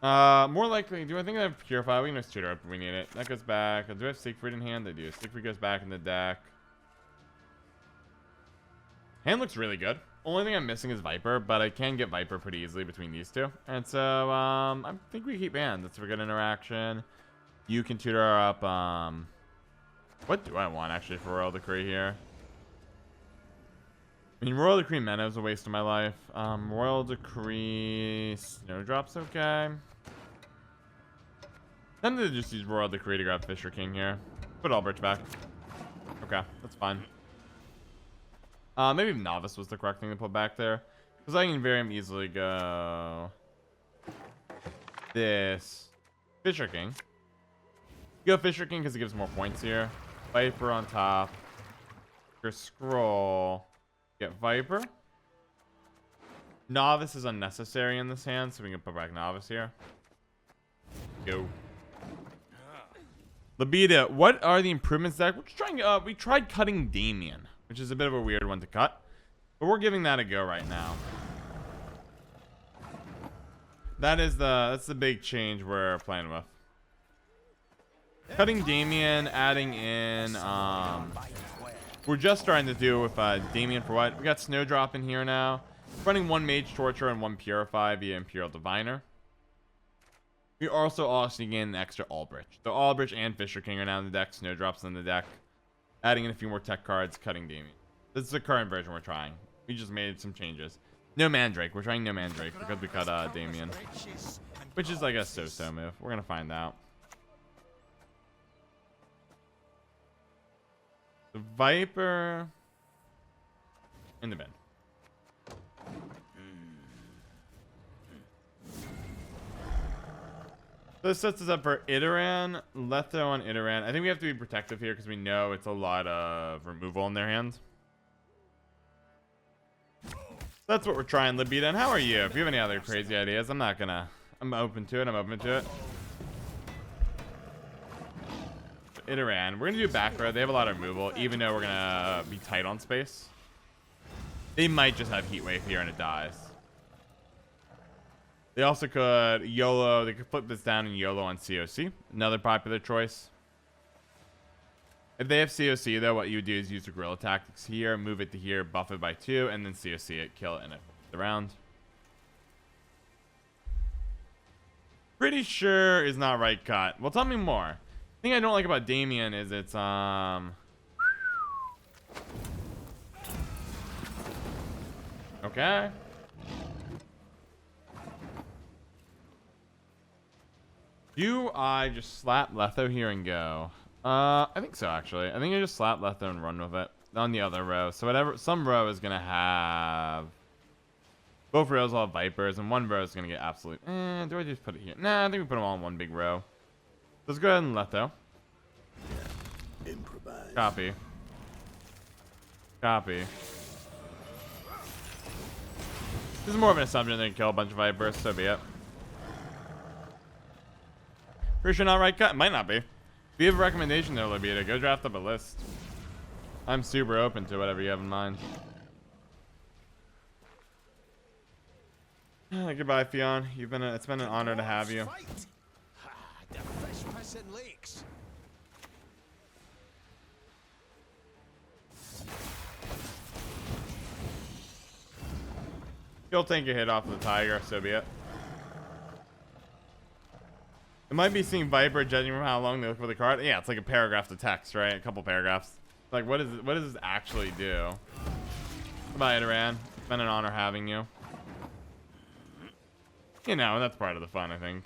More likely, do I think I have Purify? We can just tutor up if we need it. That goes back. Do I have Siegfried in hand? I do. Siegfried goes back in the deck. Hand looks really good. Only thing I'm missing is Vypper, but I can get Vypper pretty easily between these two. And so, I think we keep hand. That's a good interaction. You can tutor her up, what do I want, actually, for Royal Decree here? I mean, Royal Decree Mana is a waste of my life. Royal Decree Snowdrop's okay. Then to just use Royal Decree to grab Fisher King here. Put Albrecht back. Okay, that's fine. Maybe Novice was the correct thing to put back there. Because I can very easily go... this. Fisher King. Go Fisher King because it gives more points here. Vypper on top. Your scroll. Get Vypper. Novice is unnecessary in this hand, so we can put back Novice here. Go. Libido, what are the improvements that we're trying? We tried cutting Damien, which is a bit of a weird one to cut, but we're giving that a go right now. That's the big change we're playing with. Cutting Damien, adding in we're just starting to do with Damien for what? We got Snowdrop in here now. Running one Mage Torture and one Purify via Imperial Diviner. We also gain an extra Albrecht. So Albrecht and Fisher King are now in the deck. Snowdrop's in the deck. Adding in a few more tech cards, cutting Damien. This is the current version we're trying. We just made some changes. No Mandrake. We're trying no Mandrake because we cut Damien. Which is like a so-so move. We're going to find out. The Vypper in the bin. So this sets us up for Iteran, Letho on Iteran. I think we have to be protective here because we know it's a lot of removal in their hands. So that's what we're trying, Libido. And how are you? If you have any other crazy ideas, I'm open to it. I'm open to it. Iteran. We're going to do back row. They have a lot of removal, even though we're going to be tight on space. They might just have Heat Wave here and it dies. They also could YOLO. They could flip this down and YOLO on COC. Another popular choice. If they have COC, though, what you would do is use the Guerrilla tactics here, move it to here, buff it by 2, and then COC it, kill it, and it the round. Pretty sure is not right cut. Well, tell me more. The thing I don't like about Damien is it's okay. Do I just slap Letho here and go? I think so, actually. I think I just slap Letho and run with it on the other row. So whatever, some row is gonna have both rows will have Vipers, and one row is gonna get absolute. Do I just put it here? Nah, I think we put them all in one big row. Let's go ahead and Letho. Improvise. Copy. Copy. This is more of an assumption they can kill a bunch of Vipers, so be it. Pretty sure not right cut. Might not be. If you have a recommendation though, Libido, go draft up a list. I'm super open to whatever you have in mind. Goodbye, Fionn. It's been an honor to have you. He'll take a hit off of the Tiger, so be it. It might be seeing Vypper judging from how long they look for the card. Yeah, it's like a paragraph to text, right? A couple paragraphs. Like, what does this actually do? Goodbye, Iteran. It's been an honor having you. You know, that's part of the fun, I think.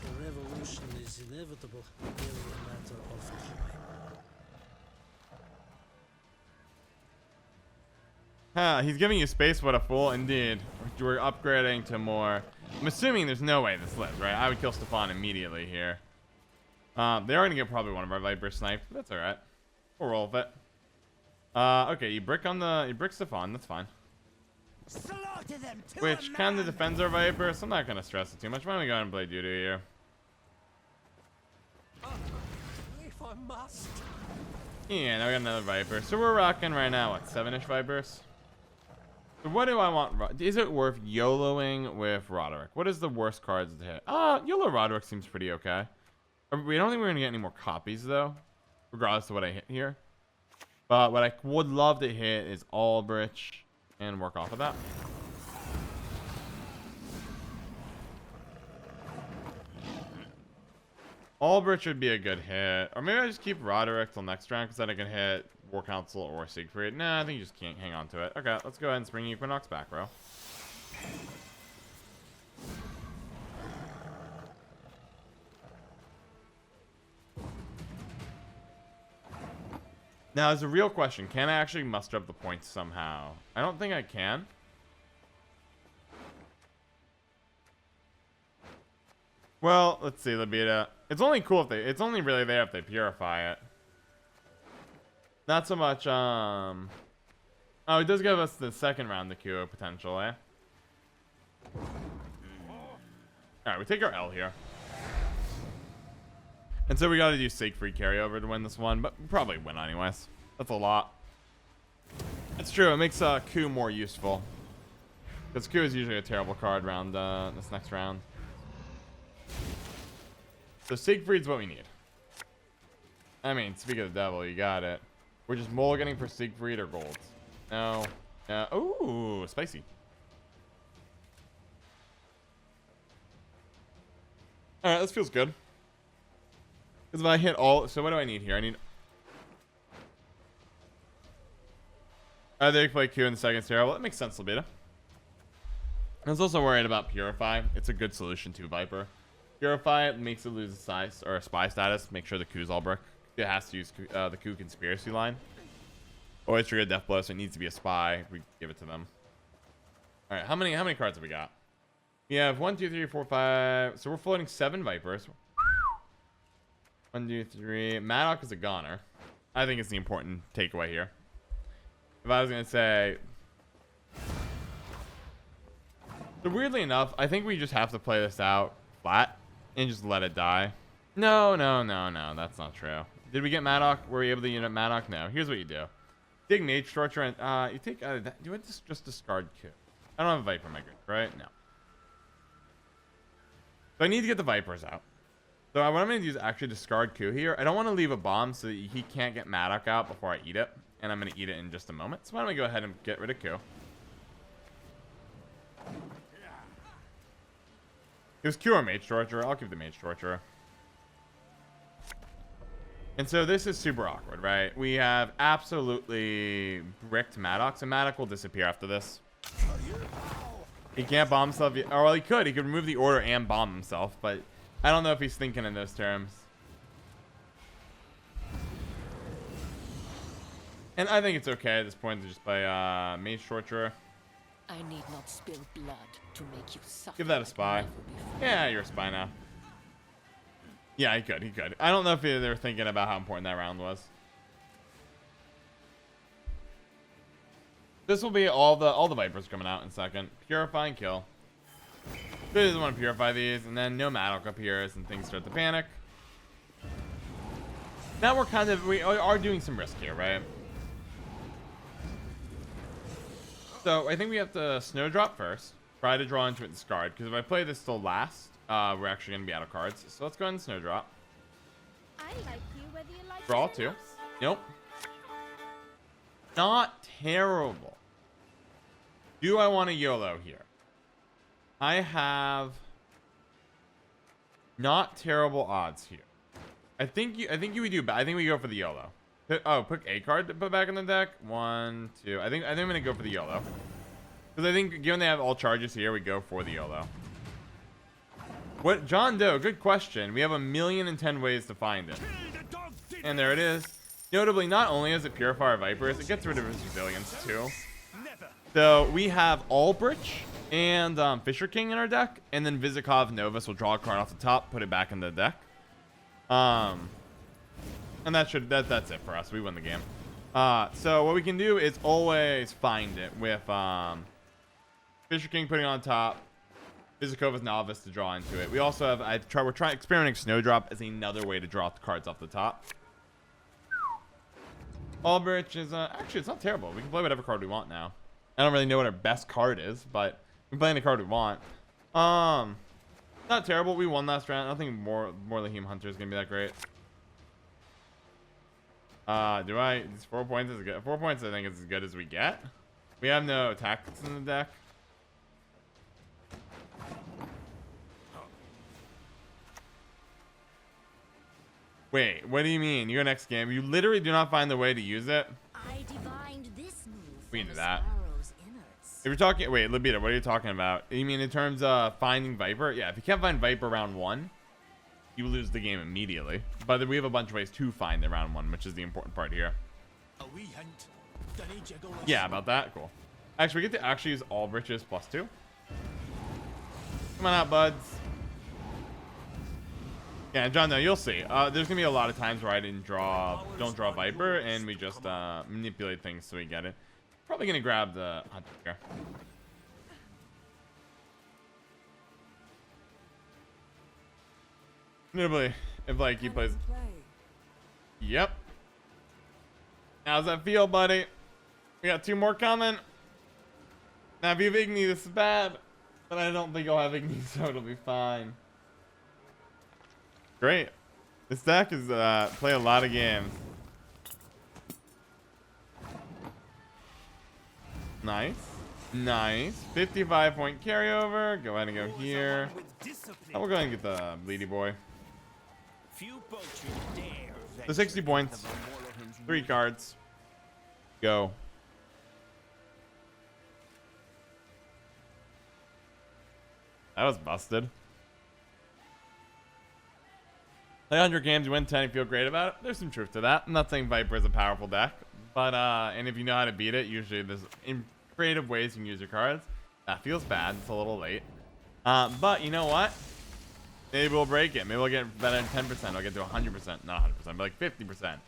The revolution is inevitable, merely a matter of time. He's giving you space. What a fool. Indeed. We're upgrading to more. I'm assuming there's no way this lives, right? I would kill Stefan immediately here. They are going to get probably one of our Viper sniped, but that's all right. We'll roll with it. Okay, you brick Stefan. That's fine. Which kind of defends our Viper, so I'm not going to stress it too much. Why don't we go ahead and play Doo-Doo here? If I must. Yeah, now we got another Viper. So we're rocking right now, what, 7-ish Vipers? So what do I want? Is it worth YOLOing with Roderick? What is the worst cards to hit? YOLO Roderick seems pretty okay. We don't think we're gonna get any more copies though, regardless of what I hit here. But what I would love to hit is Albrecht and work off of that. Albrecht would be a good hit. Or maybe I just keep Roderick till next round because then I can hit War Council or Siegfried. Nah, I think you just can't hang on to it. Okay, let's go ahead and spring Equinox back, bro. Now, there's a real question. Can I actually muster up the points somehow? I don't think I can. Well, let's see, Lippy. It's only cool if it's only really there if they purify it. Not so much, oh, it does give us the second round to Q potential, eh? Alright, we take our L here. And so we gotta do Siegfried carryover to win this one, but we probably win anyways. That's a lot. That's true, it makes Q more useful. Because Q is usually a terrible card round this next round. So Siegfried's what we need. I mean, speak of the devil, you got it. We're just mulliganing for Siegfried or gold. No. Ooh, spicy. Alright, this feels good. Because if I hit all... So what do I need here? I need... They play Q in the second tier. Well, that makes sense, Lippy. I was also worried about Purify. It's a good solution to Vypper. Purify it makes it lose a size or a spy status. Make sure the Q's all brick. It has to use the Q conspiracy line. Always trigger death blow, so it needs to be a spy. We give it to them. All right, how many cards have we got? We have 1, 2, 3, 4, 5. So we're floating 7 Vipers. 1, 2, 3. Madoc is a goner. I think it's the important takeaway here. If I was gonna say, so weirdly enough, I think we just have to play this out flat and just let it die. No, that's not true. Did we get Madoc? Were we able to unit Madoc? No. Here's what you do: dig Mage Torture and you take do I just discard Q? I don't have a Viper in my grid, right? No. So I need to get the Vipers out. So what I'm going to do is actually discard Q here. I don't want to leave a bomb so that he can't get Madoc out before I eat it. And I'm going to eat it in just a moment. So why don't we go ahead and get rid of Q? It was Q or Mage Torture. I'll keep the Mage Torture. And so this is super awkward, right? We have absolutely bricked Madoc. So Madoc will disappear after this. He can't bomb himself. Or well, he could. He could remove the order and bomb himself. But I don't know if he's thinking in those terms. And I think it's okay at this point to just play Mage Torturer. I need not spill blood to make you suffer. Give that a spy. Yeah, you're a spy now. Yeah, he could. I don't know if they were thinking about how important that round was. This will be all the Vipers coming out in a second. Purify and kill. He doesn't want to purify these, and then no Madoc appears, and things start to panic. Now we are doing some risk here, right? So I think we have to Snowdrop first. Try to draw into it and discard, because if I play this till last, we're actually going to be out of cards. So let's go ahead and Snowdrop. I like you whether you like Draw it or 2. not. Nope. Not terrible. Do I want a YOLO here? I have not terrible odds here. I think you would do, but I think we go for the YOLO. Pick a card to put back in the deck. 1, 2. I think I'm gonna go for the YOLO. Because I think given they have all charges here, we go for the YOLO. What, John Doe, good question. We have 1,010 ways to find it. And there it is. Notably, not only does it purify our Vipers, it gets rid of his resilience too. So we have Albrecht and Fisher King in our deck, and then Vizikov Novus will draw a card off the top, put it back in the deck. And that's it for us. We win the game. So what we can do is always find it with Fisher King putting on top, Vizikova's Novice to draw into it. We also have we're trying experimenting Snowdrop as another way to draw the cards off the top. Albrecht is actually it's not terrible. We can play whatever card we want now. I don't really know what our best card is, but we can play any card we want. Not terrible. We won last round. I don't think more Lahim Hunter is gonna be that great. These 4 points is good. 4 points I think is as good as we get. We have no tactics in the deck. Wait, what do you mean? You're next game. You literally do not find the way to use it. I divined this move. We from knew the that. sparrow's innards. If you're talking, wait, Lippy, what are you talking about? You mean in terms of finding Vypper? Yeah, if you can't find Vypper round 1, you lose the game immediately. But we have a bunch of ways to find it round 1, which is the important part here. Yeah, about that. Cool. Actually, we get to actually use all riches +2. Come on out, buds. Yeah, John, no, you'll see. There's gonna be a lot of times where I don't draw Vypper, and we just manipulate things so we get it. Probably gonna grab the hunter here. Notably, if like he plays. Yep. How's that feel, buddy? We got 2 more coming. Now, if you have Igni, this is bad, but I don't think I'll have Igni, so it'll be fine. Great. This deck is play a lot of games. Nice. Nice. 55-point carryover. Go ahead and go here. Oh, we're going to get the Bleedy Boy. So 60 points. 3 cards. Go. That was busted. Play 100 games, you win 10, you feel great about it. There's some truth to that. I'm not saying Vypper is a powerful deck, but and if you know how to beat it, usually there's in creative ways you can use your cards. That feels bad. It's a little late. But you know what? Maybe we'll break it. Maybe we'll get better than 10%. I'll get to 100%, not 100%, but like 50%.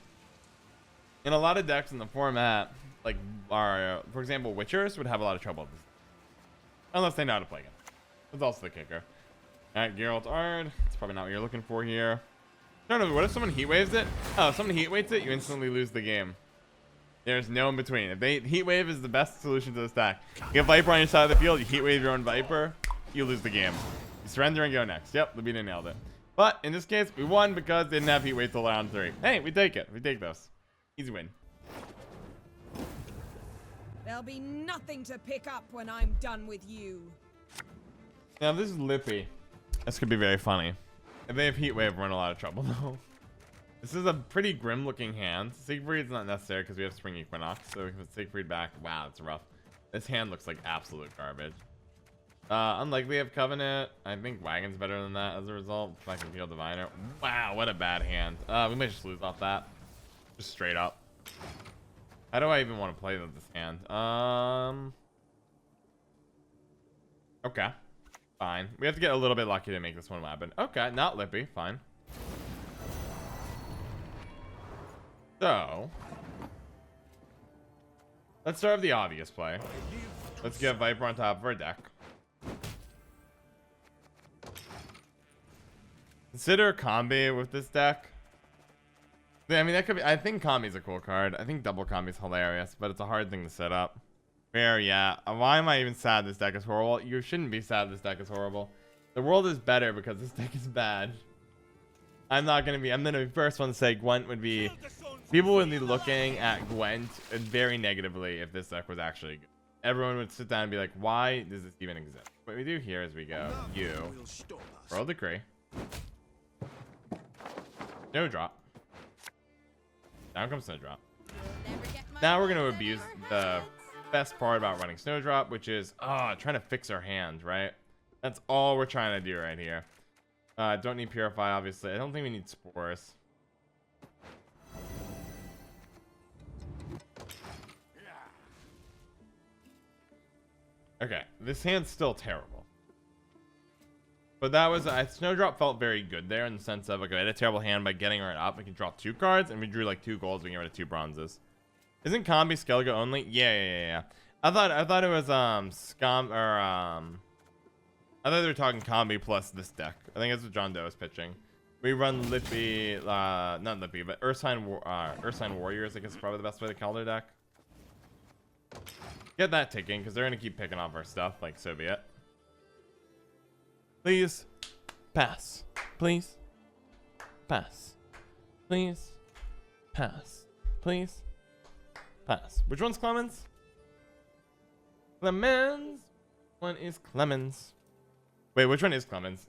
In a lot of decks in the format, like our, for example, Witchers would have a lot of trouble with this, unless they know how to play it. That's also the kicker. All right, Geralt Ard. It's probably not what you're looking for here. No, what if someone heat waves it? Oh, if someone heat waves it, you instantly lose the game. There's no in between. If they heat wave is the best solution to this deck. You have Vypper on your side of the field, you heat wave your own Vypper, you lose the game. You surrender and go next. Yep, Labina nailed it. But in this case, we won because they didn't have heat wave till round 3. Hey, we take it. We take this. Easy win. There'll be nothing to pick up when I'm done with you. Now this is Lippy. This could be very funny. If they have heat wave, we're in a lot of trouble though. This is a pretty grim looking hand. Siegfried's not necessary because we have Spring Equinox, so we can put Siegfried back. Wow, it's rough. This hand looks like absolute garbage. Unlikely have Covenant. I think Wagon's better than that as a result. If I can heal Diviner. Wow, what a bad hand. We might just lose off that. Just straight up. How do I even want to play with this hand? Okay. Fine. We have to get a little bit lucky to make this one happen. Okay, not Lippy. Fine. So, let's start with the obvious play. Let's get Vypper on top of our deck. Consider Combi with this deck. I mean, that could be. I think Combi's a cool card. I think double Combi's hilarious, but it's a hard thing to set up. Fair, yeah. Why am I even sad this deck is horrible? You shouldn't be sad this deck is horrible. The world is better because this deck is bad. I'm gonna be first one to say Gwent would be, people would be looking at Gwent very negatively if this deck was actually good. Everyone would sit down and be like, why does this even exist? What we do here is we go, you, roll Decree, Snowdrop, down comes Snowdrop. Now we're gonna abuse the best part about running Snowdrop, which is trying to fix our hand, right? That's all we're trying to do right here. Don't need Purify, obviously. I don't think we need Spores. Okay, this hand's still terrible. But that was, Snowdrop felt very good there in the sense of, okay, I had a terrible hand by getting her up. We can draw 2 cards, and we drew like 2 golds, we get rid of 2 bronzes. Isn't Combi Skellige only? Yeah. I thought it was Scum or I thought they were talking Combi plus this deck. I think that's what John Doe is pitching. We run Lippy, not Lippy, but Ursine Warriors. I guess is probably the best way to call their deck. Get that ticking, because they're going to keep picking off our stuff, like so be it. Please. Pass. Please. Pass. Please. Pass. Please. Pass. Which one's Clemens? Clemens. One is Clemens. Wait, which one is Clemens?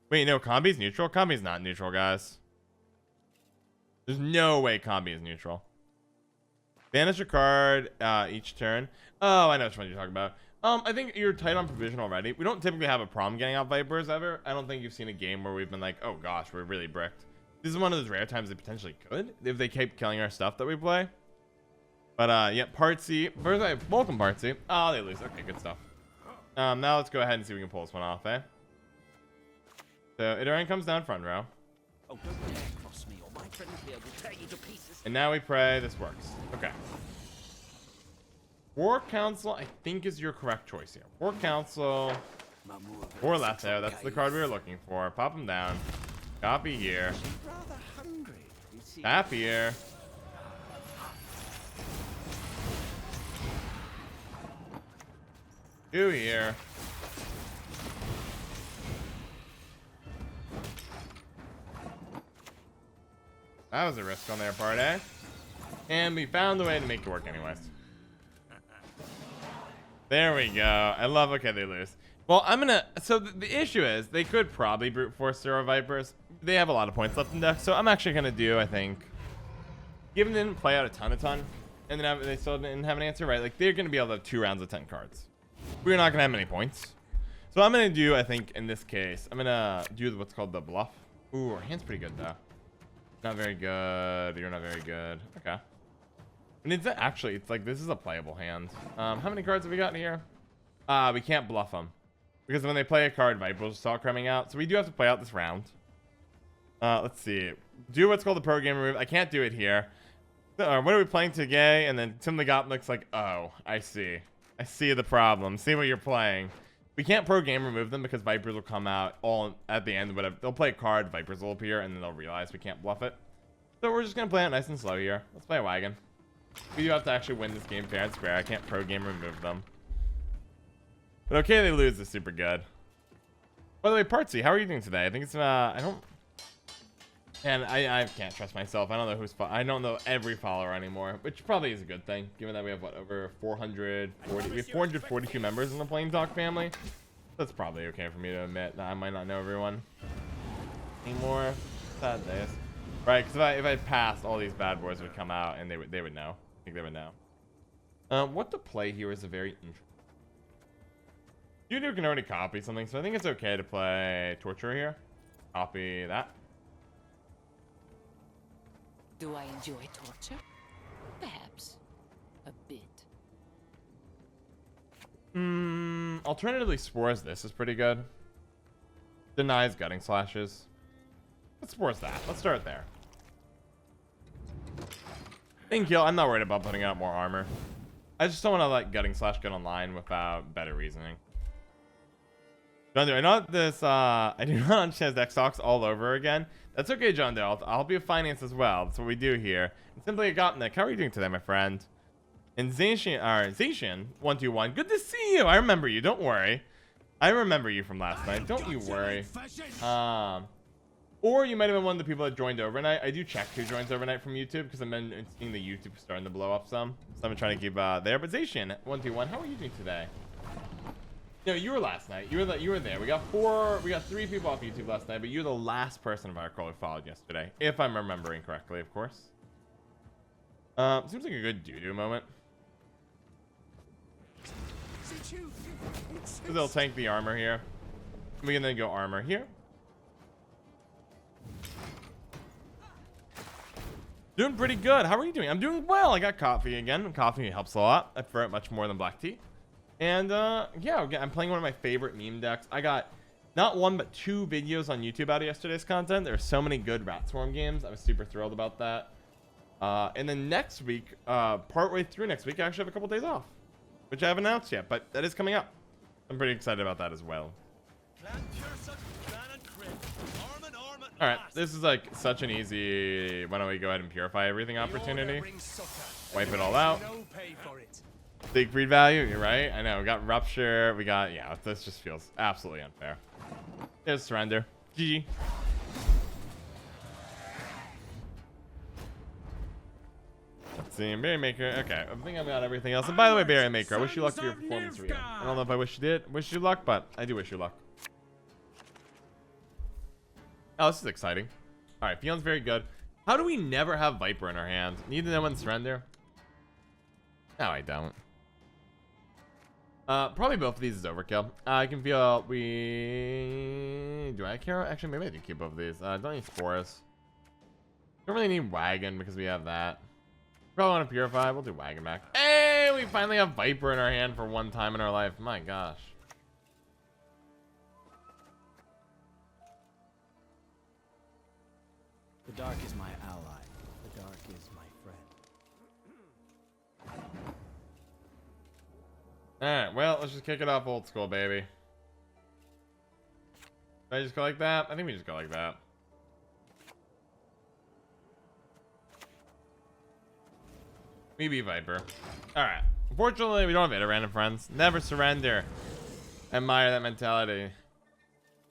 Wait, no, Combi's neutral? Combi's not neutral, guys. There's no way Combi is neutral. Banish a card each turn. Oh, I know which one you're talking about. I think you're tight on provision already. We don't typically have a problem getting out Vipers ever. I don't think you've seen a game where we've been like, oh gosh, we're really bricked. This is one of those rare times they potentially could if they keep killing our stuff that we play. But yeah, Part C. First, welcome Part C. Oh, they lose. Okay, good stuff. Now let's go ahead and see if we can pull this one off, eh? So Idarian comes down front row. Oh, don't dare cross me, or my friend here will tear you to pieces. And now we pray this works. Okay. War Council, I think, is your correct choice here. War Council. Or left there. That's the card we were looking for. Pop them down. Copy here. Rather hungry, you see. Tap here. Two here. That was a risk on their part, eh? And we found a way to make it work anyways. There we go. I love, okay, they lose. Well, I'm gonna, so the issue is they could probably brute force 0 Vipers. They have a lot of points left in deck, so I'm actually gonna do, I think, given they didn't play out a ton, and then they still didn't have an answer, right? Like, they're gonna be able to have 2 rounds of 10 cards. We're not gonna have many points. So I'm gonna do, I think, in this case, I'm gonna do what's called the bluff. Ooh, our hand's pretty good, though. Not very good. You're not very good. Okay. And it's actually, it's like, this is a playable hand. How many cards have we got here? We can't bluff them. Because when they play a card, Viper will start coming out. So we do have to play out this round. Let's see. Do what's called the pro game remove. I can't do it here. What are we playing today? And then Tim the Gop looks like, oh, I see. I see the problem. See what you're playing. We can't pro game remove them because Vipers will come out all at the end. But they'll play a card, Vipers will appear, and then they'll realize we can't bluff it. So we're just going to play it nice and slow here. Let's play a wagon. We do have to actually win this game fair and square. I can't pro game remove them. But okay, they lose is super good. By the way, Partsy, how are you doing today? I think it's I don't, and I can't trust myself. I don't know I don't know every follower anymore, which probably is a good thing, given that we have what, over 440. We have 442 members in the Plain Talk family. That's probably okay for me to admit that I might not know everyone anymore. Sad days, right? Because if I passed, all these bad boys would come out and they would know. I think they would know. What to play here is a very interesting. You can already copy something, so I think it's okay to play Torture here. Copy that. Do I enjoy torture? Perhaps. A bit. Alternatively, Spores this is pretty good. Denies Gutting Slashes. Let's Spores that. Let's start there. Thank you. I'm not worried about putting out more armor. I just don't want to let Gutting Slash get online without better reasoning. John Doe, I know this, I do not understand deck stocks all over again. That's okay, John Doe. I'll help you with finance as well. That's what we do here. And simply a Gopnik. How are you doing today, my friend? And Zacian121. Good to see you. I remember you. Don't worry. I remember you from last night. Don't you worry. Or you might have been one of the people that joined overnight. I do check who joins overnight from YouTube because I've been seeing the YouTube starting to blow up some. So I'm trying to keep there. But Zacian121, how are you doing today? No, you were last night. You were there. We got 3 people off YouTube last night, but you're the last person of our call who followed yesterday, if I'm remembering correctly, of course. Seems like a good doo-doo moment. So they'll tank the armor here. We can then go armor here. Doing pretty good. How are you doing? I'm doing well. I got coffee again. Coffee helps a lot. I prefer it much more than black tea. And yeah, I'm playing one of my favorite meme decks. I got not 1 but 2 videos on YouTube out of yesterday's content. There are so many good Rat Swarm games. I was super thrilled about that. And then next week, partway through next week, I actually have a couple days off, which I haven't announced yet, but that is coming up. I'm pretty excited about that as well. All right, this is like such an easy. Why don't we go ahead and purify everything opportunity? Wipe it all out. Big breed value. You're right. I know. We got rupture. We got This just feels absolutely unfair. There's surrender. GG. Let's see. Berry Maker. Okay, I think I've got everything else. And by the way, Berry Maker, I wish you luck for your performance review. I don't know if I wish you did. Wish you luck, but I do wish you luck. Oh, this is exciting. All right, Fion's very good. How do we never have Vypper in our hand? Need to know when to surrender? No, I don't. Probably both of these is overkill. I can feel do I care? Actually, maybe I do keep both of these. Don't need Spores. Don't really need Wagon because we have that. Probably want to Purify. We'll do Wagon back. Hey, we finally have Vypper in our hand for one time in our life. My gosh. The dark is my ally. The dark is my friend. Alright, well, let's just kick it off old school, baby. Did I just go like that? I think we just go like that. We beat Vypper. Alright. Unfortunately, we don't have Iterand friends. Never surrender. Admire that mentality.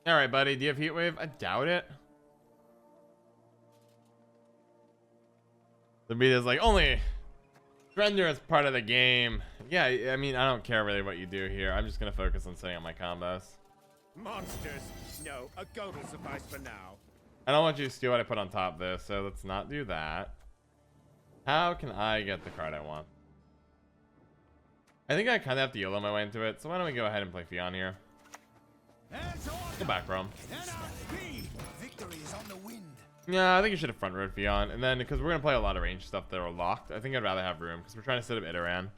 Alright, buddy. Do you have Heat Wave? I doubt it. The beat is like, only surrender is part of the game. Yeah, I mean, I don't care really what you do here. I'm just going to focus on setting up my combos. Monsters. No, a goat will suffice for now. I don't want you to steal what I put on top of this, so let's not do that. How can I get the card I want? I think I kind of have to YOLO my way into it, so why don't we go ahead and play Fion here? Go back, Rome. Victory is on the wind. Yeah, I think you should have front road Fion, and then because we're gonna play a lot of range stuff that are locked, I think I'd rather have room because we're trying to set up Iteran.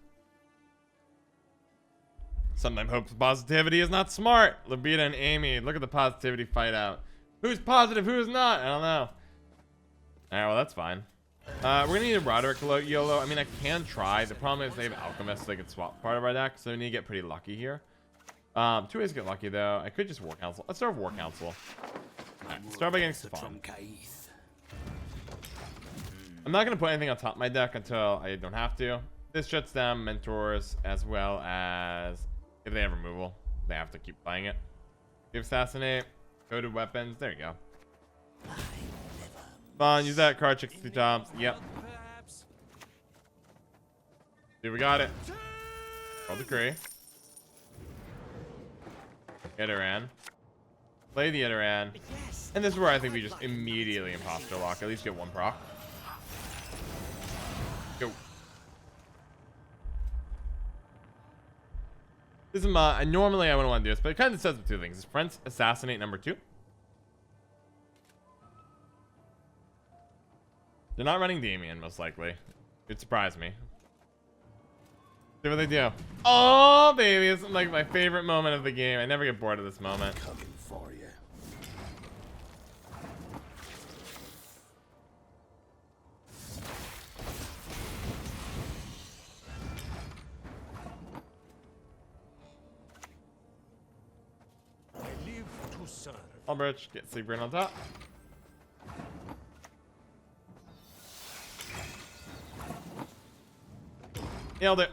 Sometimes hope's positivity is not smart. Labita and Amy, look at the positivity fight out. Who's positive? Who's not? I don't know. All right, well that's fine. We're gonna need a Roderick YOLO. I mean, I can try. The problem is they have Alchemist, so they could swap part of our deck, so we need to get pretty lucky here. 2 ways to get lucky though. I could just War Council. Let's start with War Council. All right, start by getting Spawn. I'm not going to put anything on top of my deck until I don't have to. This shuts down Mentors as well as if they have removal, they have to keep playing it. Give Assassinate, Coded Weapons. There you go. Fun, use that card, check 2 times. Yep. Dude, we got it. Roll the Decree. Iteran. Play the Iteran. And this is where I think we just immediately Imposter lock. At least get 1 proc. Go. This is my. Normally I wouldn't want to do this, but it kind of says the 2 things. Is Prince Assassinate number 2? They're not running Damien, most likely. It'd surprise me. See what they do. Oh, baby. It's like my favorite moment of the game. I never get bored of this moment. Coming for you. Albrecht, get Sleeper in on top. Nailed it.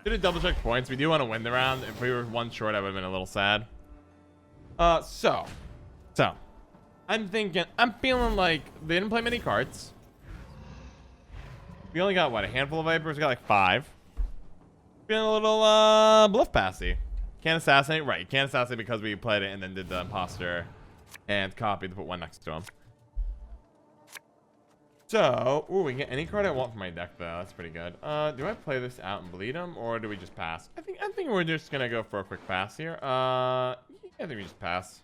Did a double check points. We do want to win the round. If we were 1 short, I would have been a little sad. So I'm feeling like they didn't play many cards. We only got what, a handful of Vipers? We got like 5. Feeling a little bluff passy. Can't assassinate, right? You can't assassinate because we played it and then did the Imposter and copied to put 1 next to him. So, ooh, we can get any card I want from my deck though. That's pretty good. Do I play this out and bleed him, or do we just pass? I think we're just gonna go for a quick pass here. I think we just pass.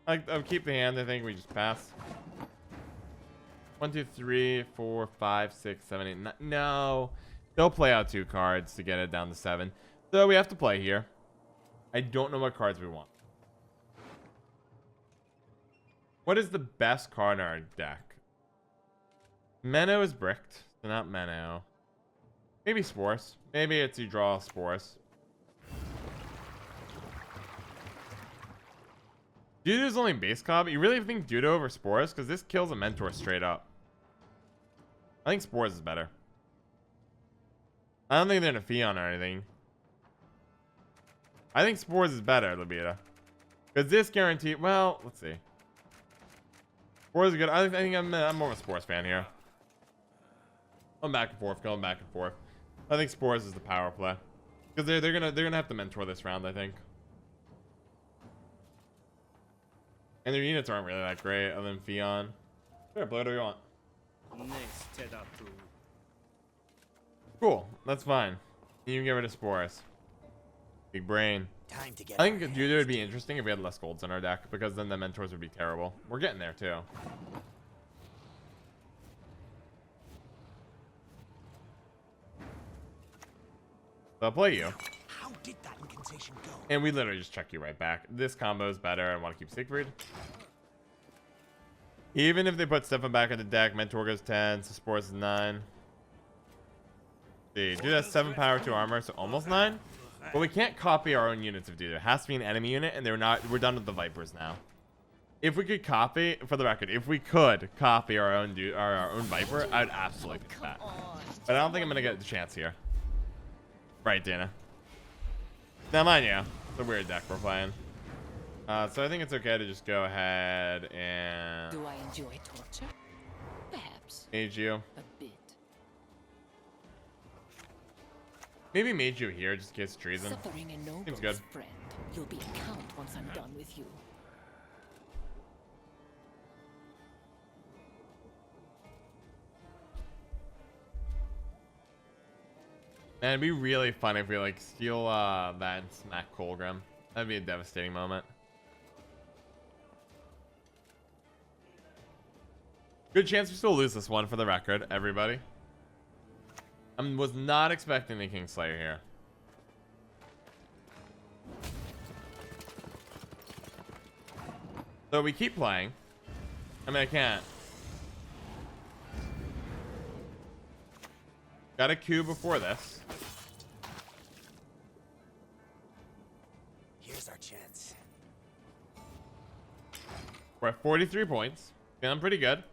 I'll keep the hand. I think we just pass. 1, 2, 3, 4, 5, 6, 7, 8, 9. No, they'll play out 2 cards to get it down to 7. So we have to play here. I don't know what cards we want. What is the best card in our deck? Menno is bricked, so not Menno. Maybe Spores. Maybe it's you draw Spores. Dudo's only base comp. You really think Dudo over Spores? Because this kills a Mentor straight up. I think Spores is better. I don't think they're in a Fion or anything. I think Spores is better, Libita. Because this guarantee... Well, let's see. Spores is good. I think I'm more of a Spores fan here. I'm back and forth, going back and forth. I think Spores is the power play. Because they're gonna have to mentor this round, I think. And their units aren't really that great, other than Fion. Sure, blow whatever you want. Cool, that's fine. You can get rid of Spores. Big brain. Time to get I think Dudo would be interesting if we had less golds in our deck, because then the mentors would be terrible. We're getting there too. So I'll play you. How did that incantation go? And we literally just check you right back. This combo is better. I want to keep Siegfried. Even if they put Stefan back in the deck, Mentor goes 10, so Spores is 9. See, Dude has 7 power, 2 armor, so almost 9. But we can't copy our own units of Dude. It has to be an enemy unit, and we're done with the Vipers now. If we could copy, for the record, if we could copy our own Viper, I'd absolutely pick that. But I don't think I'm gonna get the chance here. Right, Dana. Now, mind you, it's a weird deck we're playing. So I think it's okay to just go ahead and... Do I enjoy torture? Perhaps. Mage you. A bit. Maybe mage you here, just in case treason. Suffering a noble's Seems good. friend. You'll be a count once I'm done with you. Man, it'd be really fun if we like steal that and smack Colgrim. That'd be a devastating moment. Good chance we still lose this one, for the record, everybody. I was not expecting the Kingslayer here. So we keep playing. I mean, I can't. Got a Q before this. Here's our chance. We're at 43 points. Feeling pretty good.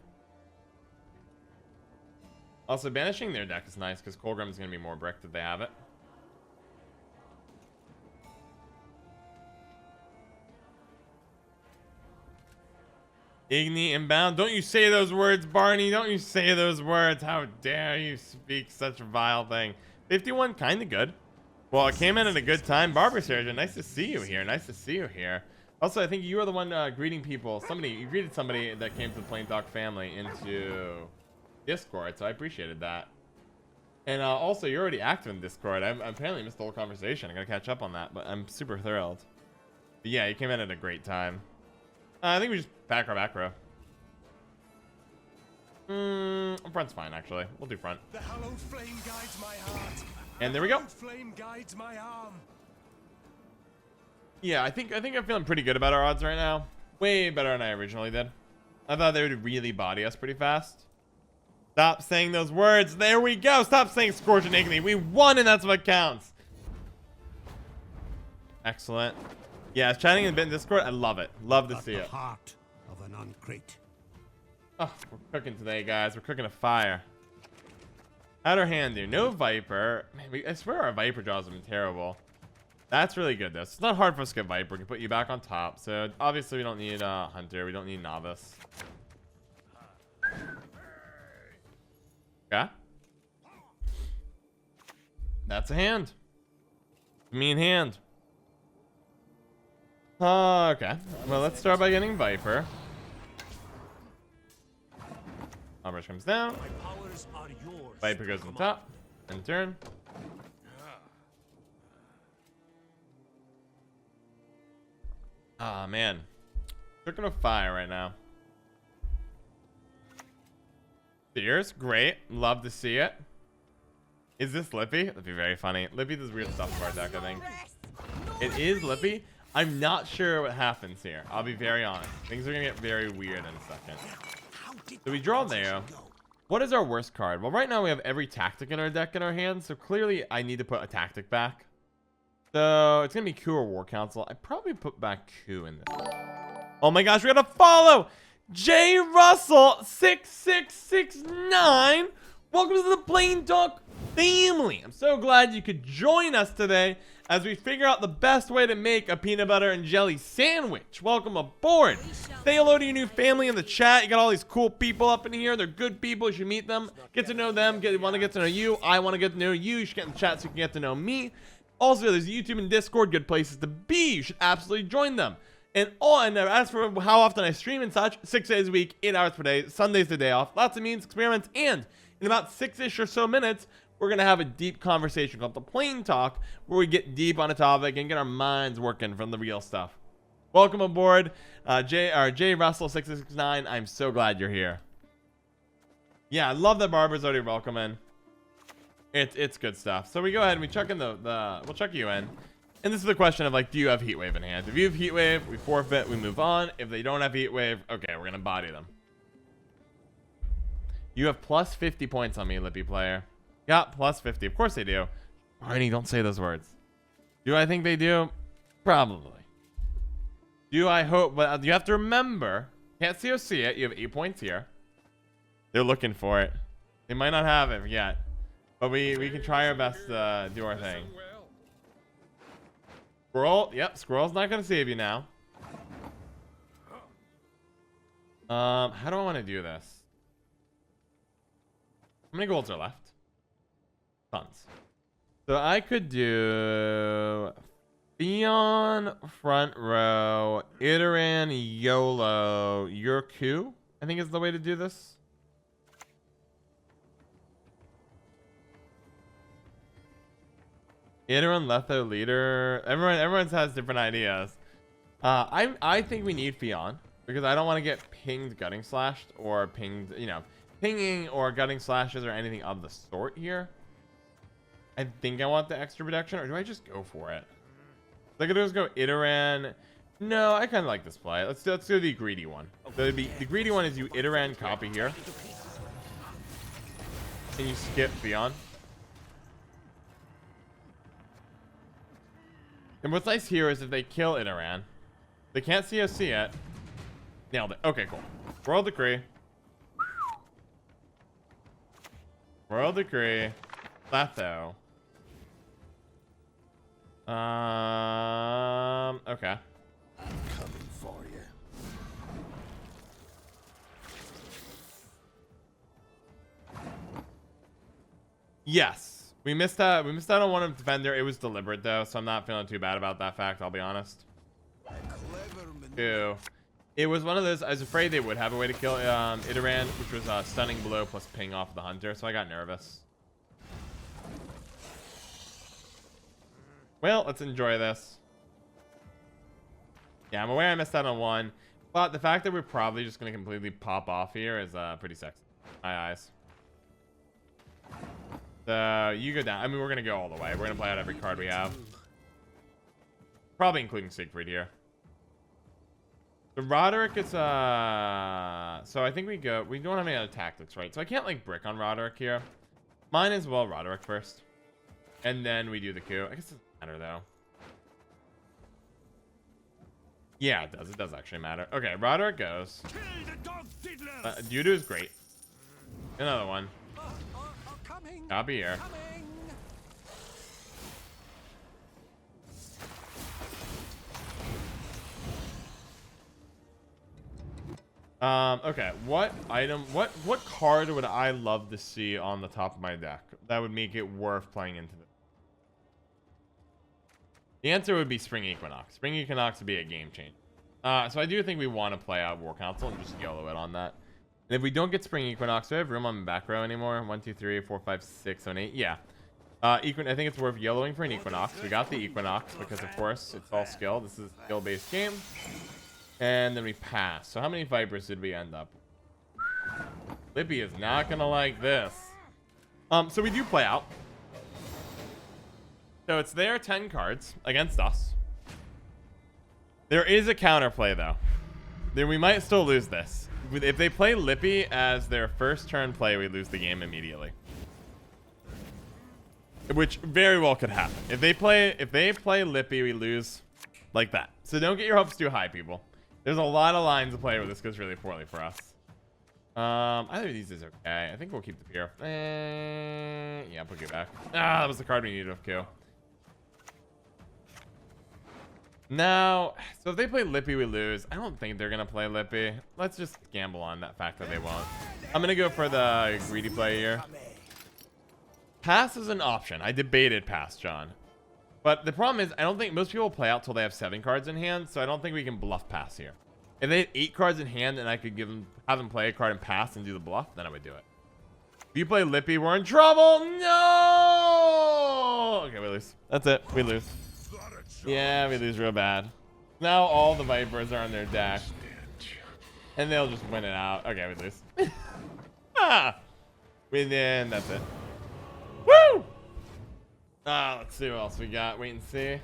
Also, banishing their deck is nice because Colgrim is going to be more bricked if they have it. Igni inbound. Don't you say those words, Barney. Don't you say those words. How dare you speak such a vile thing. 51, kind of good. Well, it came in at a good time. Barber Surgeon, nice to see you here. Nice to see you here. Also, I think you were the one greeting people. You greeted somebody that came to the Plain Talk family into Discord, so I appreciated that. And also, you're already active in Discord. I apparently missed the whole conversation. I gotta catch up on that, but I'm super thrilled. But yeah, you came in at a great time. I think we just pack our back row. Front's fine, actually. We'll do front. The hallowed flame guides my heart. And there we go. The flame guides my arm. Yeah, I think I'm feeling pretty good about our odds right now. Way better than I originally did. I thought they would really body us pretty fast. Stop saying those words. There we go. Stop saying Scorch and Igni. We won, and that's what counts. Excellent. Yeah, chatting in a bit in Discord. I love it. Love to see it. Heart of an uncrate. Oh, we're cooking today, guys. We're cooking a fire. How'd our hand do? No Vypper. Man, I swear our Vypper draws have been terrible. That's really good, though. It's not hard for us to get Vypper. We can put you back on top. So, obviously, we don't need Hunter. We don't need Novice. Okay. That's a hand. Mean hand. Okay. Well, let's start by getting Vypper. Albrecht comes down. Vypper goes on top. End turn. Ah, man. Cooking a fire right now. Sears, great. Love to see it. Is this Lippy? That'd be very funny. Lippy does weird stuff for our deck, I think. It is Lippy. I'm not sure what happens here. I'll be very honest. Things are going to get very weird in a second. So we draw there. What is our worst card? Well, right now we have every tactic in our deck in our hands. So clearly I need to put a tactic back. So it's going to be Coup or War Council. I probably put back Coup in this. Oh my gosh, we got to follow J Russell 6669. Welcome to the Plain Talk family. I'm so glad you could join us today as we figure out the best way to make a peanut butter and jelly sandwich. Welcome aboard. Say hello to your new family in the chat. You got all these cool people up in here. They're good people. You should meet them. Get to know them. Want to get to know you. I want to get to know you. You should get in the chat so you can get to know me. Also, there's YouTube and Discord. Good places to be. You should absolutely join them. And as for how often I stream and such, 6 days a week, 8 hours per day, Sundays the day off, lots of memes, experiments, and in about 6-ish or so minutes, we're going to have a deep conversation called the Plain Talk, where we get deep on a topic and get our minds working from the real stuff. Welcome aboard, J Russell 669. I'm so glad you're here. Yeah, I love that Barbara's already welcoming. It's good stuff. So we go ahead and we chuck in we'll chuck you in. And this is the question of, like, do you have Heat Wave in hand? If you have Heat Wave, we forfeit, we move on. If they don't have Heat Wave, okay, we're going to body them. You have plus 50 points on me, Lippy player. Yeah, plus 50. Of course they do. Barney, don't say those words. Do I think they do? Probably. Do I hope? But you have to remember, can't COC it. You have 8 points here. They're looking for it. They might not have it yet. But we can try our best to do our thing. Squirrel, yep, Squirrel's not gonna save you now. How do I want to do this? How many golds are left? Tons. So I could do Theon, front row, Iteran, YOLO, Yurku, I think is the way to do this. Iteran, Letho, leader. Everyone has different ideas. I think we need Theon because I don't want to get pinged, gutting slashed, or pinged, pinging or gutting slashes or anything of the sort here. I think I want the extra protection, or do I just go for it? So I could just go Iteran. No, I kind of like this play. Let's do the greedy one. So the greedy one is you Iteran copy here, and you skip Theon. And what's nice here is if they kill Iteran, they can't COC it. Nailed it. Okay, cool. World Decree. World Decree. Letho. Okay. I'm coming for you. Yes. We missed out on one of Defender. It was deliberate though, so I'm not feeling too bad about that fact, I'll be honest. Ew. It was one of those, I was afraid they would have a way to kill Iteran, which was stunning blow plus ping off the hunter, so I got nervous. Well, let's enjoy this. Yeah, I'm aware I missed out on one, but the fact that we're probably just going to completely pop off here is pretty sexy. My eyes. So you go down. I mean, we're going to go all the way. We're going to play out every card we have. Probably including Siegfried here. The Roderick is, so I think we don't have any other tactics, right? So I can't, like, brick on Roderick here. Mine is, well, Roderick first. And then we do the coup. I guess it doesn't matter, though. Yeah, it does. It does actually matter. Okay, Roderick goes. Dudu is great. Another one. Copy here. Okay, what card would I love to see on the top of my deck that would make it worth playing into this? The answer would be Spring Equinox. Spring Equinox would be a game changer. So I do think we want to play out War Council and just YOLO it on that. And if we don't get Spring Equinox, do I have room on the back row anymore? 1, 2, 3, 4, 5, 6, 7, 8. Yeah. I think it's worth YOLOing for an Equinox. We got the Equinox because, of course, it's all skill. This is a skill-based game. And then we pass. So how many Vipers did we end up with? Lippy is not going to like this. So we do play out. So it's their 10 cards against us. There is a counterplay, though. Then we might still lose this. If they play Lippy as their first turn play, we lose the game immediately. Which very well could happen. If they play Lippy, we lose like that. So don't get your hopes too high, people. There's a lot of lines to play where this goes really poorly for us. Either of these is okay. I think we'll keep the Pier. Yeah, put you back. Ah, that was the card we needed of Q. Now, so if they play Lippy, we lose. I don't think they're gonna play Lippy. Let's just gamble on that fact that they won't. I'm gonna go for the greedy play here. Pass is an option. I debated pass, John. But the problem is, I don't think most people play out till they have 7 cards in hand, so I don't think we can bluff pass here. If they had 8 cards in hand and I could have them play a card and pass and do the bluff, then I would do it. If you play Lippy, we're in trouble. No! Okay, we lose. That's it. We lose. Yeah, we lose real bad. Now all the Vipers are on their deck. And they'll just win it out. Okay, we lose. Ah! We win. That's it. Woo! Let's see what else we got. Wait and see.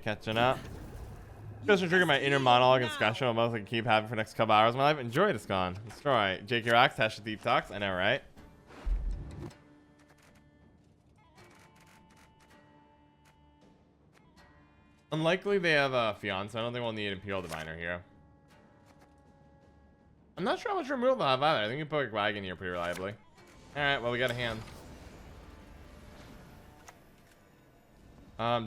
Catching up. Just to trigger my inner monologue and discussion I'm both like keep having for the next couple hours of my life. Enjoy it, it's gone. Destroy. Jake your axe, hash the deep talks. I know, right? Unlikely they have a fiance. I don't think we'll need Imperial Diviner here. I'm not sure how much removal they'll have either. I think you put a wagon here pretty reliably. Alright, well, we got a hand.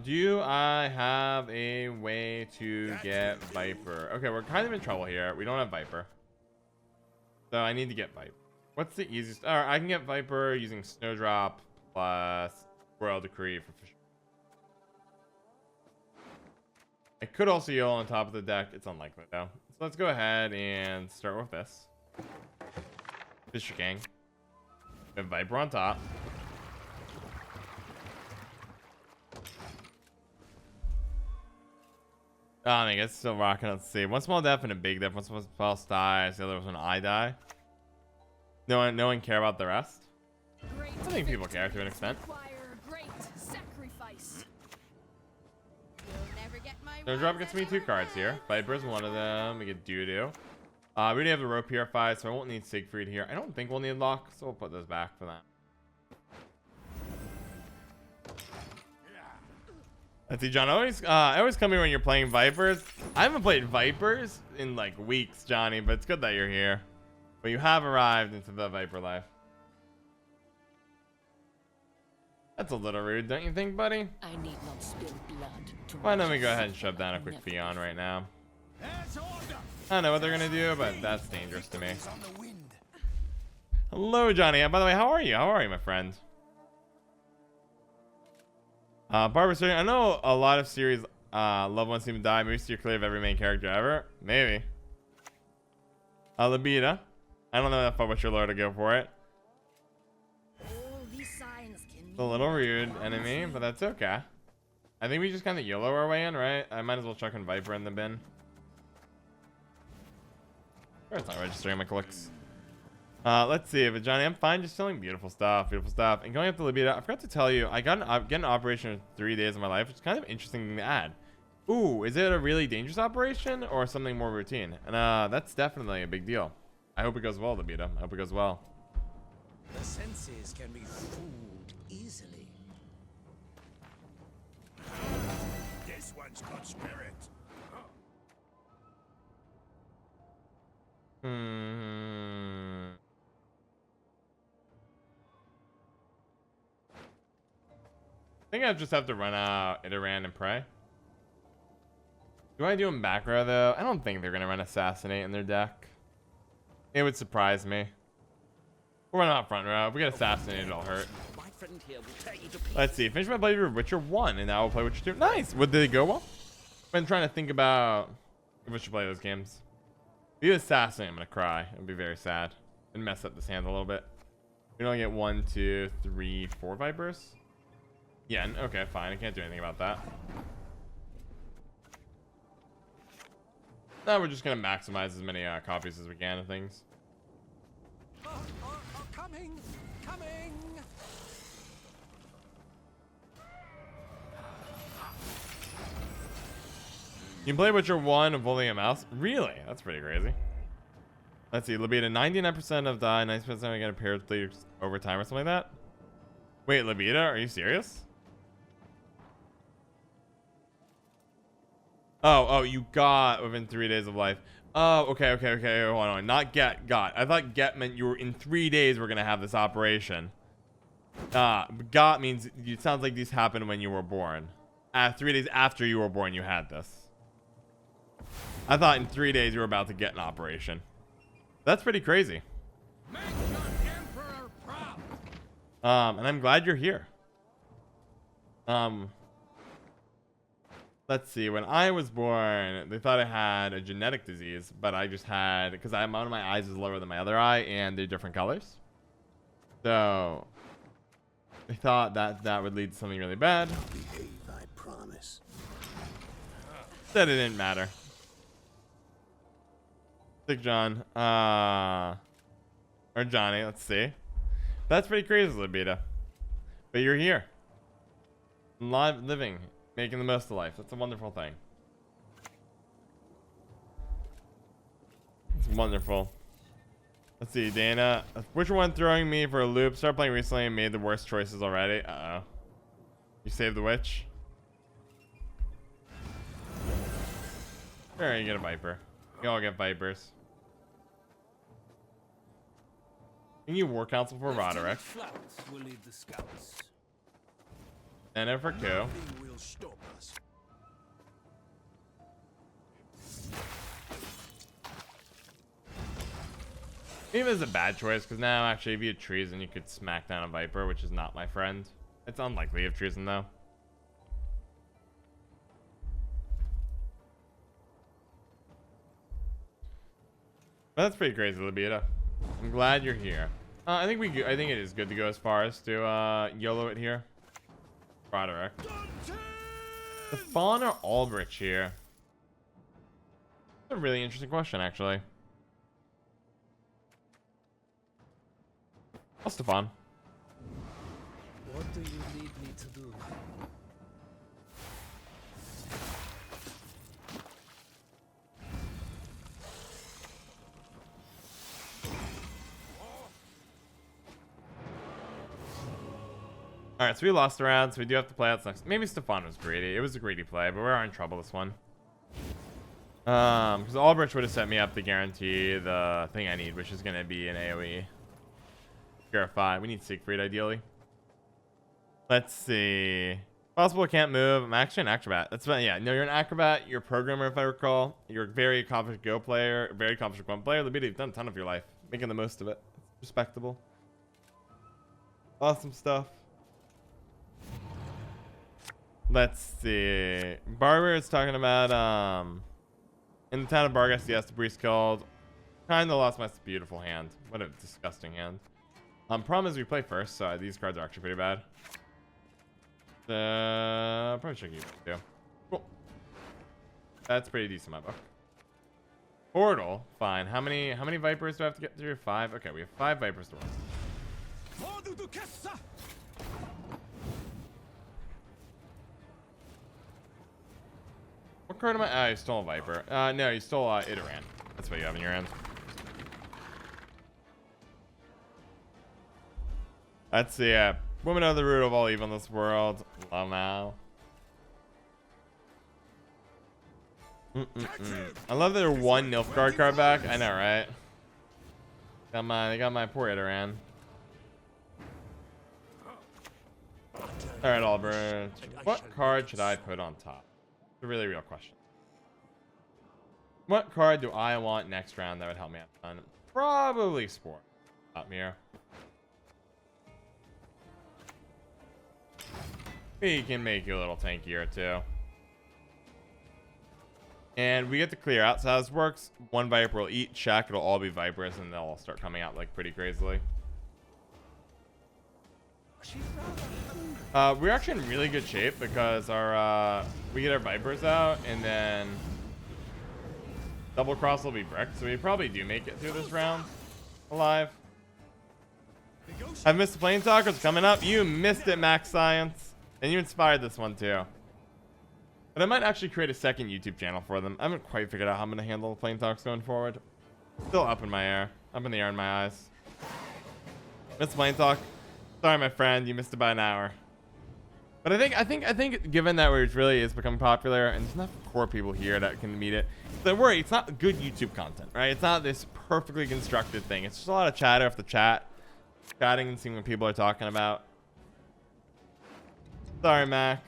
Do I have a way to get Vypper? Okay, we're kind of in trouble here. We don't have Vypper. So I need to get Vypper. What's the easiest? Alright, I can get Vypper using Snowdrop plus Royal Decree for fish. I could also YOLO on top of the deck. It's unlikely though. So let's go ahead and start with this. Fisher Gang. We have Vypper on top. Oh, I guess still rocking. Let's see. One small death and a big death. One small else dies. The other was when I die. No one care about the rest. I think people care to an extent. Snowdrop gets me 2 cards here. Vyper's one of them. We get Doo-Doo. We already have the Rope Purify, so I won't need Siegfried here. I don't think we'll need Lock, so we'll put those back for that. Let's see, John. I always come here when you're playing Vipers. I haven't played Vipers in like weeks, Johnny, but it's good that you're here. But you have arrived into the Vyper life. That's a little rude, don't you think, buddy? I need not spill blood. Why don't we go ahead and shove down a quick Fion right now? I don't know what they're gonna do, but that's dangerous to me. Hello, Johnny. By the way, how are you? How are you, my friend? Barbara, I know a lot of series loved ones seem to die. Maybe steer clear of every main character ever. Maybe. Libida. I don't know that far, but your lord to go for it. It's a little rude, enemy, but that's okay. I think we just kind of YOLO our way in, right? I might as well chuck in Vypper in the bin. Or it's not registering my clicks. Let's see, but Johnny, I'm fine just selling beautiful stuff, And going up to Libida, I forgot to tell you, I got an operation in 3 days of my life, which is kind of interesting to add. Ooh, is it a really dangerous operation or something more routine? And that's definitely a big deal. I hope it goes well, Libida. I hope it goes well. The senses can be fooled easily. This one's got spirit. I think I just have to run out Iteran and pray. Do I do them back row though? I don't think they're gonna run Assassinate in their deck. It would surprise me. We're running out front row. If we get Assassinated, it'll hurt. Let's see. Finish my playthrough of Witcher 1, and now we'll play Witcher 2. Nice. Did it go well? I've been trying to think about if we should play those games. If you Assassinate, I'm gonna cry. It'll be very sad and mess up this hand a little bit. We only get 1, 2, 3, 4 Vipers. Yeah. Okay. Fine. I can't do anything about that. Now we're just gonna maximize as many copies as we can of things. Coming! You can play Witcher 1 of only a mouse? Really? That's pretty crazy. Let's see. Libida, 99% of die, 90% we get a pair of leaders over time or something like that. Wait, Libida, are you serious? Oh, you got within 3 days of life. Oh, okay. Hold on. Not got. I thought get meant you were in 3 days we're gonna have this operation. Got means it sounds like these happened when you were born. 3 days after you were born, you had this. I thought in 3 days you were about to get an operation. That's pretty crazy. Make your emperor proud. And I'm glad you're here. Let's see. When I was born, they thought I had a genetic disease, but I just had, because one of my eyes is lower than my other eye, and they're different colors. So they thought that would lead to something really bad. Behave, I promise. Said it didn't matter. Sick John. Or Johnny, let's see. That's pretty crazy, Lippy. But you're here. Living. Making the most of life. That's a wonderful thing. It's wonderful. Let's see, Dana. Which one throwing me for a loop? Started playing recently and made the worst choices already. Uh-oh. You saved the witch? Sure, you get a Vypper. You all get Vipers. Can you war council for Roderick? Flowers will lead the scouts. And then for Q. Nothing will stop us. Maybe it's a bad choice, because now actually if you had treason you could smack down a Vypper, which is not my friend. It's unlikely you have treason though. But that's pretty crazy, Lippy. I'm glad you're here. I think it is good to go as far as to YOLO it here. Roderick. The Fawn or Aldrich here? That's a really interesting question, actually. What's the Fawn? What do you need me to do? Alright, so we lost a round, so we do have to play out next. Maybe Stefan was greedy. It was a greedy play, but we're in trouble this one. Because Aldrich would have set me up to guarantee the thing I need, which is going to be an AoE. Purify. We need Siegfried, ideally. Let's see. Possible can't move. I'm actually an acrobat. That's about, yeah. No, you're an acrobat. You're a programmer, if I recall. You're a very accomplished Go player, a very accomplished Gwent player. Lippy, you've done a ton of your life. Making the most of it. Respectable. Awesome stuff. Let's see. Barber is talking about in the town of Bargas, yes, the priest killed. Kinda lost my beautiful hand. What a disgusting hand. Problem is we play first, so these cards are actually pretty bad. Probably should keep it too. Cool. That's pretty decent, my book. Portal, fine. How many Vipers do I have to get through? 5. Okay, we have 5 Vipers to run. What card am I? Oh, you stole a Vypper. No, you stole Idoran. That's what you have in your hand. Let's see. Woman are the root of all evil in this world. Love now. I love their one Nilfgaard card back. I know, right? They got my poor Idoran. All right, Albert. What card should I put on top? A really real question. What card do I want next round that would help me out a ton? Probably Sport. Up here. We can make you a little tankier too. And we get to clear out. So how this works, one Vyper will eat, check, it'll all be Vipers, and they'll all start coming out like pretty crazily. We're actually in really good shape because our we get our Vipers out and then double cross will be bricked, so we probably do make it through this round alive. I missed the plane talkers coming up. You missed it, Max Science, and you inspired this one too. But I might actually create a second YouTube channel for them. I haven't quite figured out how I'm gonna handle the plane talks going forward. Still up in the air in my eyes. Missed plane talk. Sorry, my friend, you missed it by an hour. But I think given that it really is becoming popular and there's enough core people here that can meet it, don't worry, it's not good YouTube content, right? It's not this perfectly constructed thing. It's just a lot of chatter off the chat, chatting and seeing what people are talking about. Sorry, Mac.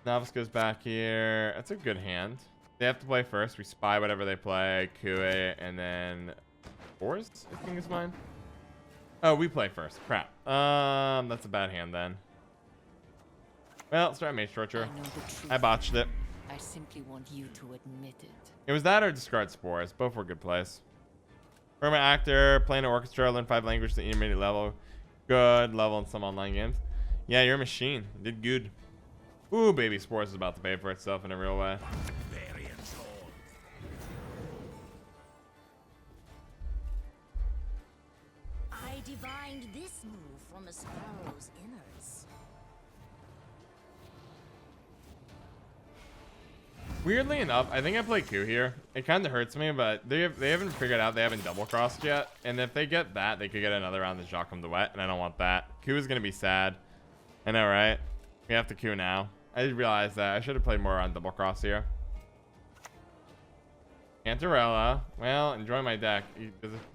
Novice goes back here. That's a good hand. They have to play first. We spy whatever they play, coup it, and then Force, I think is mine. Oh, we play first. Crap. That's a bad hand then. Well, let's try Mage Torture. I botched it. I simply want you to admit it. It was that or discard Spores. Both were good plays. Permanent actor, playing an orchestra, learn 5 languages at intermediate level. Good level in some online games. Yeah, you're a machine. You did good. Ooh, baby Spores is about to pay for itself in a real way. I divined this move from a sparrow's innards. Weirdly enough, I think I play Q here. It kind of hurts me, but they haven't figured out they haven't double crossed yet. And if they get that, they could get another round of Jacques de Wet, and I don't want that. Q is gonna be sad. I know, right? We have to Q now. I did realize that. I should have played more on double cross here. Guerrilla. Well, enjoy my deck.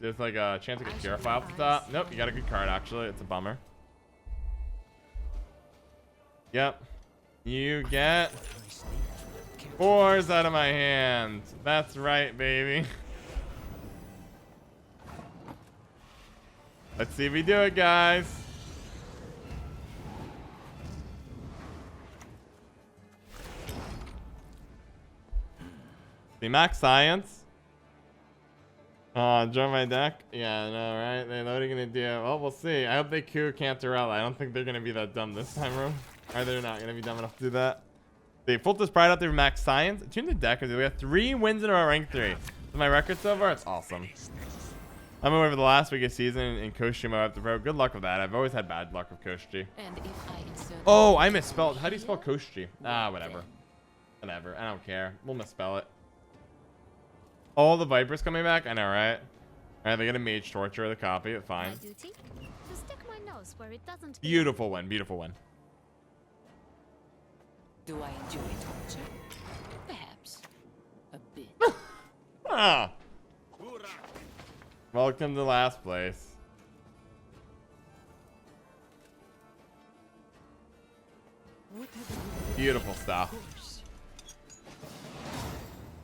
There's like a chance to get Purify off the top. Nope, you got a good card actually. It's a bummer. Yep. You get 4s out of my hand. That's right, baby. Let's see if we do it, guys. The max science. Join my deck. Yeah, I know, right? What are you gonna do? Well, we'll see. I hope they Q Cantarella. I don't think they're gonna be that dumb this time around. Or they're not gonna be dumb enough to do that. They Fultus Pride out there, max science. Tune the deck. We have 3 wins in our rank 3. That's my record so far. It's awesome. I'm over the last week of season in Koshi mode after pro. Good luck with that. I've always had bad luck with Koshi. And if I insert Oh, I misspelled. How do you spell Koshi? Ah, whatever. Whatever. I don't care. We'll misspell it. All the Vipers coming back? I know, right? Alright, they get a Mage Torture, the copy. It's fine. My duty? To stick my nose where it doesn't belong. Beautiful win. Beautiful win. do I enjoy torture? Perhaps a bit. Ah. Welcome to last place. Beautiful stuff.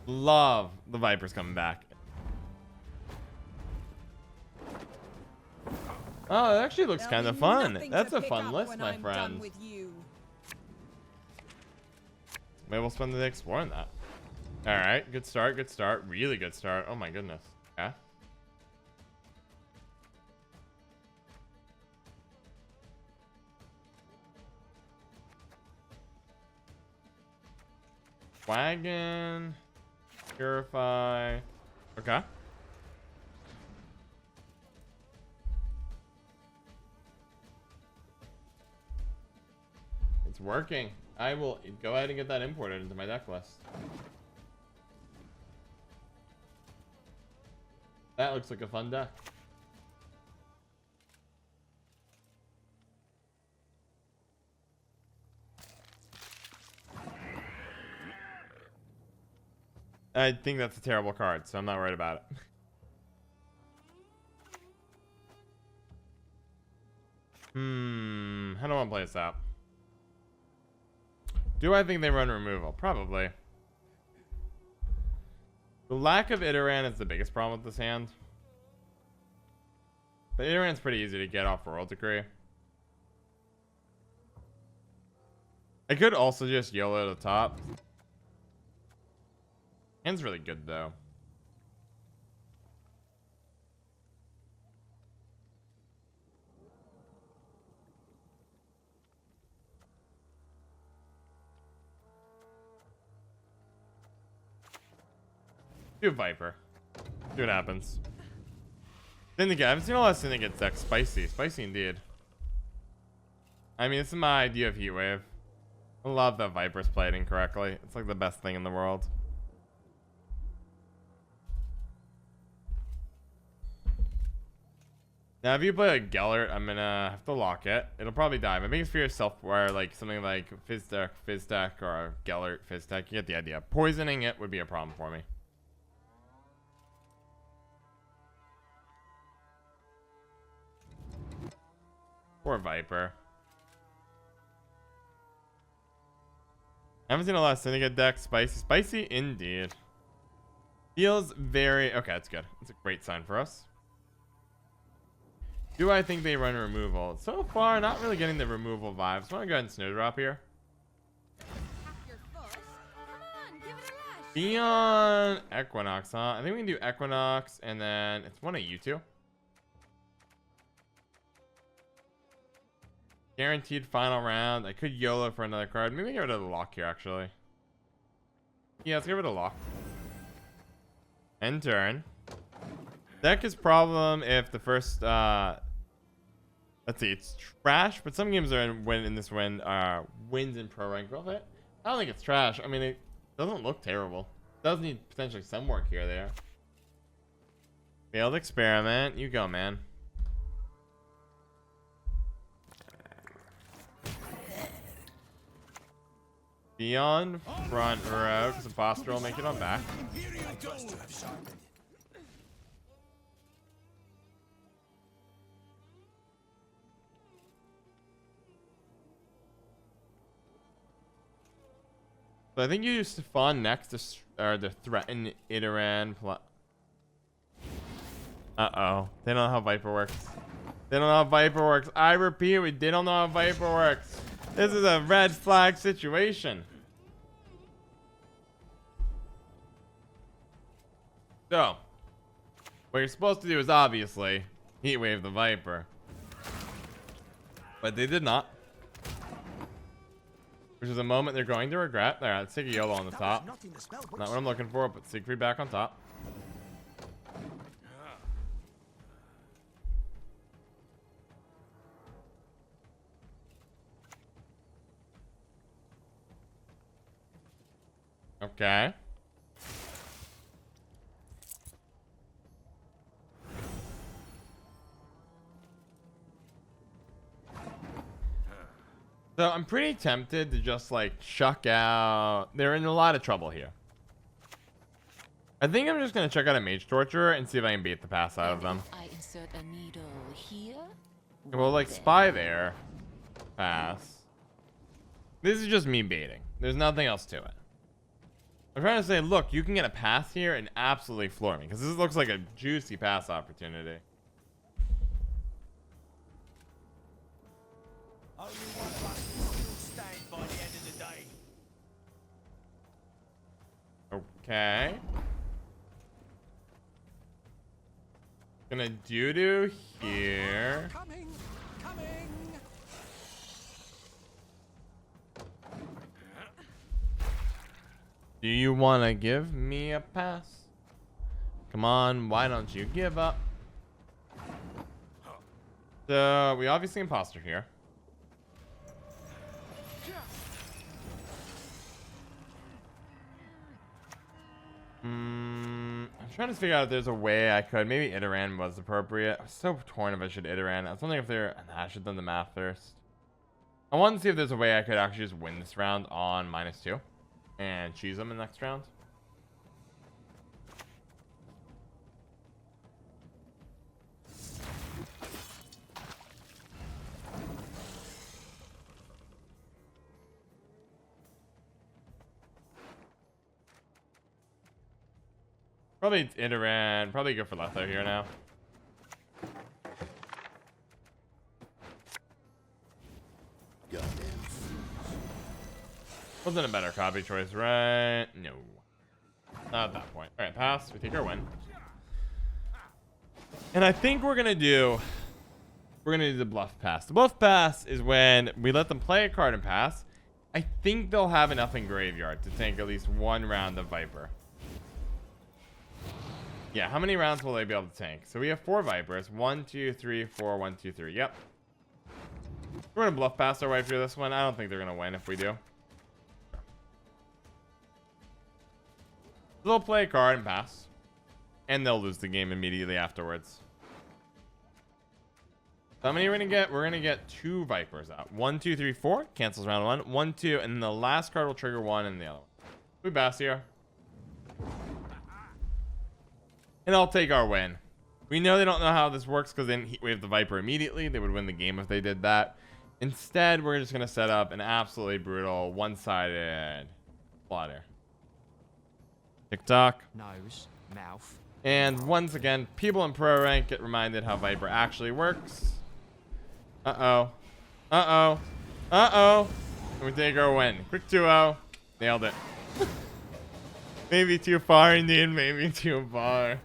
Love the Vipers coming back. Oh, it actually looks kind of fun. That's a fun list, my friends. Maybe we'll spend the day exploring that. All right, good start, good start. Really good start. Oh my goodness. Yeah. Wagon. Purify. Okay. It's working. I will go ahead and get that imported into my deck list. That looks like a fun deck. I think that's a terrible card, so I'm not worried about it. How do I want to play this out? Do I think they run removal? Probably. The lack of Iteran is the biggest problem with this hand. But Iteran's pretty easy to get off World Decree. I could also just YOLO at the top. Hand's really good though. Do a Vypper. See what happens. Syndicate. I haven't seen a lot of Syndicate decks. Spicy. Spicy indeed. I mean, this is my idea of Heatwave. I love that Vyper's played incorrectly. It's like the best thing in the world. Now, if you play a Gellert, I'm gonna have to lock it. It'll probably die. My biggest fear is self-wire, like something like Fizdek, or a Gellert, Fizdek. You get the idea. Poisoning it would be a problem for me. Poor Vypper. I haven't seen a lot of Syndicate decks. Spicy. Spicy indeed. Feels very... Okay, that's good. That's a great sign for us. Do I think they run removal? So far, not really getting the removal vibes. So I'm going to go ahead and Snowdrop here. Beyond Equinox, huh? I think we can do Equinox, and then it's one of you two. Guaranteed final round. I could YOLO for another card. Maybe get rid of the lock here, actually. Yeah, let's get rid of lock. End turn. Deck is problem if the first, let's see, it's trash, but some games are in this win, wins in pro rank. Well, I don't think it's trash. I mean, it doesn't look terrible. It does need potentially some work here or there. Failed experiment. You go, man. Beyond front row, because Imposter will make it on back. So I think you use Stefan next to threaten Iteran. Uh-oh. They don't know how Vypper works. They don't know how Vypper works. I repeat, they don't know how Vypper works. This is a red flag situation. So, what you're supposed to do is obviously heat wave the Vypper. But they did not. Which is a moment they're going to regret. There, let's take a YOLO on the top. Not what I'm looking for, but Siegfried back on top. Okay. So I'm pretty tempted to just like chuck out. They're in a lot of trouble here. I think I'm just gonna check out a Mage Torturer and see if I can beat the pass out of them. I insert a needle here. Well, like spy there. Pass. This is just me baiting. There's nothing else to it. I'm trying to say, look, you can get a pass here and absolutely floor me, because this looks like a juicy pass opportunity. Only one of us will still stand by the end of the day. Okay. Gonna doo-doo here. Coming. Do you want to give me a pass? Come on, why don't you give up? So, we obviously Imposter here. I'm trying to figure out if there's a way I could. Maybe Iteran was appropriate. I'm so torn if I should Iteran. I was wondering if there... Nah, I should have done the math first. I want to see if there's a way I could actually just win this round on -2. And choose them in the next round. Probably Iteran. Probably go for Letho here now. Wasn't a better copy choice, right? No. Not at that point. Alright, pass. We take our win. And I think we're gonna do the bluff pass. The bluff pass is when we let them play a card and pass. I think they'll have enough in graveyard to tank at least one round of Vypper. Yeah, how many rounds will they be able to tank? So we have 4 Vipers. 1, 2, 3, 4, 1, 2, 3. Yep. We're gonna bluff pass our way through this one. I don't think they're gonna win if we do. They'll play a card and pass. And they'll lose the game immediately afterwards. How many are we gonna get? We're gonna get 2 Vipers out. 1, 2, 3, 4. Cancels round 1. 1, 2, and the last card will trigger 1 and the other one. We bass here. And I'll take our win. We know they don't know how this works because then we have the Vypper immediately. They would win the game if they did that. Instead, we're just gonna set up an absolutely brutal one-sided slaughter. TikTok. Nose, mouth. And once again, people in pro rank get reminded how Vypper actually works. Uh-oh. Uh-oh. Uh-oh. And we take our win. Quick 2-0. Nailed it. Maybe too far, indeed. Maybe too far.